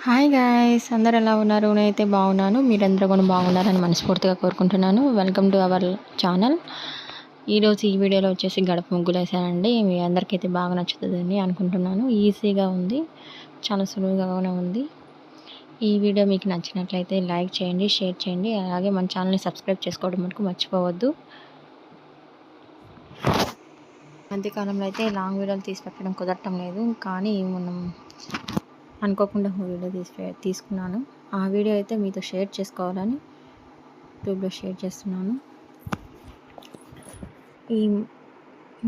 Hi guys, అందరు ఎలా ఉన్నారు? నేనైతే బాగున్నాను. మీరందరూ కూడా బాగున్నారని మనస్ఫూర్తిగా కోరుకుంటున్నాను. Welcome to our channel. ఈరోజు ఈ వీడియోలో వచ్చేసి గడప ముగ్గులు వేసానండి. మీ అందరికైతే బాగా నచ్చుతుందని అనుకుంటున్నాను. ఈజీగా ఉంది, చాలా సులువుగానే ఉంది. ఈ వీడియో మీకు నచ్చినట్లయితే లైక్ చేయండి, షేర్ చేయండి. అలాగే మన ఛానల్ని సబ్స్క్రైబ్ చేసుకోవడం మటుకు మర్చిపోవద్దు. మధ్యకాలంలో అయితే లాంగ్ వీడియోలు తీసి పెట్టడం కుదరటం లేదు, కానీ మనం అనుకోకుండా వీడియో తీసుకున్నాను. ఆ వీడియో అయితే మీతో షేర్ చేసుకోవాలని యూట్యూబ్లో షేర్ చేస్తున్నాను. ఈ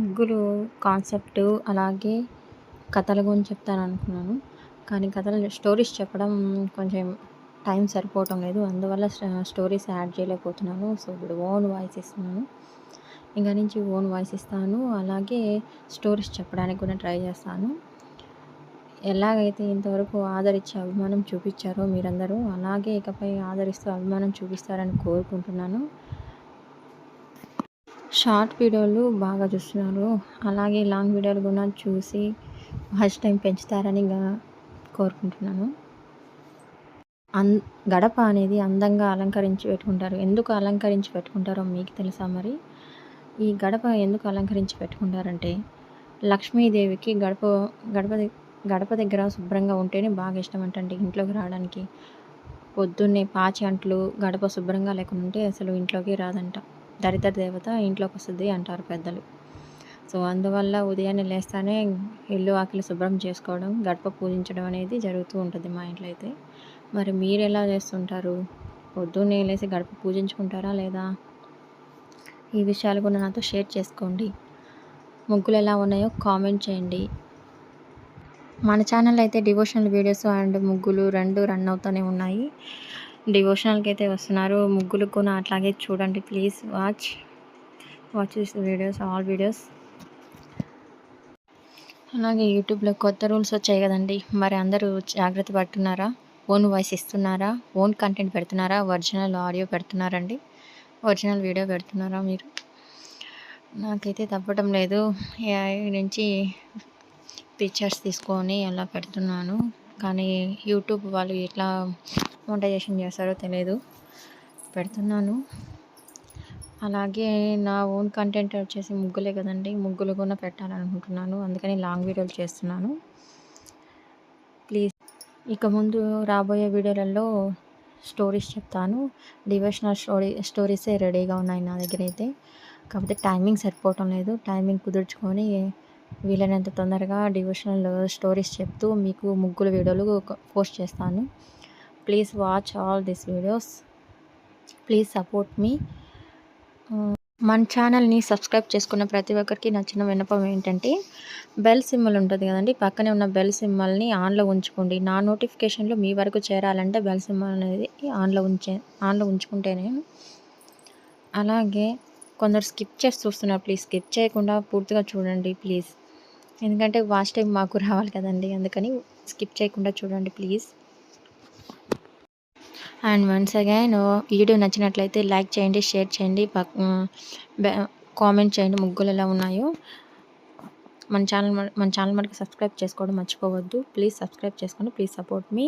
ముగ్గులు కాన్సెప్ట్ అలాగే కథల గురించి చెప్తాను అనుకున్నాను, కానీ కథలు స్టోరీస్ చెప్పడం కొంచెం టైం సరిపోవటం లేదు. అందువల్ల స్టోరీస్ యాడ్ చేయలేకపోతున్నాను. సో ఇప్పుడు ఓన్ వాయిస్ ఇస్తున్నాను. ఇంకా నుంచి ఓన్ వాయిస్ ఇస్తాను. అలాగే స్టోరీస్ చెప్పడానికి కూడా ట్రై చేస్తాను. ఎలాగైతే ఇంతవరకు ఆదరించి అభిమానం చూపించారో మీరందరూ, అలాగే ఇకపై ఆదరిస్తూ అభిమానం చూపిస్తారని కోరుకుంటున్నాను. షార్ట్ వీడియోలు బాగా చూస్తున్నారు, అలాగే లాంగ్ వీడియోలు కూడా చూసి వాచ్ టైం పెంచుతారని కోరుకుంటున్నాను. గడప అనేది అందంగా అలంకరించి పెట్టుకుంటారు. ఎందుకు అలంకరించి పెట్టుకుంటారో మీకు తెలుసా? మరి ఈ గడప ఎందుకు అలంకరించి పెట్టుకుంటారంటే, లక్ష్మీదేవికి గడప దగ్గర శుభ్రంగా ఉంటేనే బాగా ఇష్టం అంటండి ఇంట్లోకి రావడానికి. పొద్దున్నే పాచి అంట్లు గడప శుభ్రంగా లేకుండా ఉంటే అసలు ఇంట్లోకి రాదంట. దరిద్ర దేవత ఇంట్లోకి వస్తుంది అంటారు పెద్దలు. సో అందువల్ల ఉదయాన్నే లేస్తానే ఇల్లు ఆకిలి శుభ్రం చేసుకోవడం, గడప పూజించడం అనేది జరుగుతూ ఉంటుంది మా ఇంట్లో అయితే. మరి మీరు ఎలా చేస్తుంటారు? పొద్దున్నే లేసి గడప పూజించుకుంటారా లేదా? ఈ విషయాలు కూడా నాతో షేర్ చేసుకోండి. ముగ్గులు ఎలా ఉన్నాయో కామెంట్ చేయండి. మన ఛానల్ అయితే డివోషనల్ వీడియోస్ అండ్ ముగ్గులు రెండు రన్ అవుతూనే ఉన్నాయి. డివోషనల్కి అయితే వస్తున్నారు, ముగ్గులు కూడా అట్లాగే చూడండి. Please watch this videos, all videos. అలాగే యూట్యూబ్లో కొత్త రూల్స్ వచ్చాయి కదండి, మరి అందరూ జాగ్రత్త పడుతున్నారా? ఓన్ వాయిస్ ఇస్తున్నారా? ఓన్ కంటెంట్ పెడుతున్నారా? ఒరిజినల్ ఆడియో పెడుతున్నారండి? ఒరిజినల్ వీడియో పెడుతున్నారా మీరు? నాకైతే తప్పటం లేదు. ఏఐ నుంచి పిక్చర్స్ తీసుకొని అలా పెడుతున్నాను, కానీ యూట్యూబ్ వాళ్ళు ఎట్లా మోనిటైజేషన్ చేస్తారో తెలియదు, పెడుతున్నాను. అలాగే నా ఓన్ కంటెంట్ వచ్చేసి ముగ్గులే కదండి, ముగ్గులు కూడా పెట్టాలనుకుంటున్నాను. అందుకని లాంగ్ వీడియోలు చేస్తున్నాను. ప్లీజ్ ఇక ముందు రాబోయే వీడియోలలో స్టోరీస్ చెప్తాను. డివోషనల్ స్టోరీసే రెడీగా ఉన్నాయి నా దగ్గర అయితే. కాకపోతే టైమింగ్ సరిపోవటం లేదు. టైమింగ్ కుదుర్చుకొని వీలైనంత తొందరగా డివోషనల్ స్టోరీస్ చెప్తూ మీకు ముగ్గుల వీడియోలు పోస్ట్ చేస్తాను. Please watch all this videos. Please support me. మన ఛానల్ని సబ్స్క్రైబ్ చేసుకున్న ప్రతి ఒక్కరికి నచ్చిన విన్నపం ఏంటంటే, బెల్ సింబల్ ఉంటుంది కదండి, పక్కనే ఉన్న బెల్ సింబల్ని ఆన్లో ఉంచుకోండి. నా నోటిఫికేషన్లు మీ వరకు చేరాలంటే బెల్ సింబల్ అనేది ఆన్లో ఉంచుకుంటేనే. అలాగే కొందరు స్కిప్ చేసి చూస్తున్నారు, ప్లీజ్ స్కిప్ చేయకుండా పూర్తిగా చూడండి ప్లీజ్. ఎందుకంటే వాచ్ టైం మాకు రావాలి కదండి, అందుకని స్కిప్ చేయకుండా చూడండి please. And once again video నచ్చినట్లయితే లైక్ చేయండి, షేర్ చేయండి, కామెంట్ చేయండి ముగ్గులు ఎలా ఉన్నాయో. మన ఛానల్ మనకి సబ్స్క్రైబ్ చేసుకోవడం మర్చిపోవద్దు. ప్లీజ్ సబ్స్క్రైబ్ చేసుకోండి. Please support me.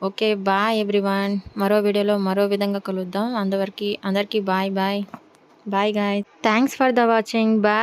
Okay, bye everyone. మరో వీడియోలో మరో విధంగా కలుద్దాం. అందరికీ bye bye. Bye guy. Thanks for the watching. Bye.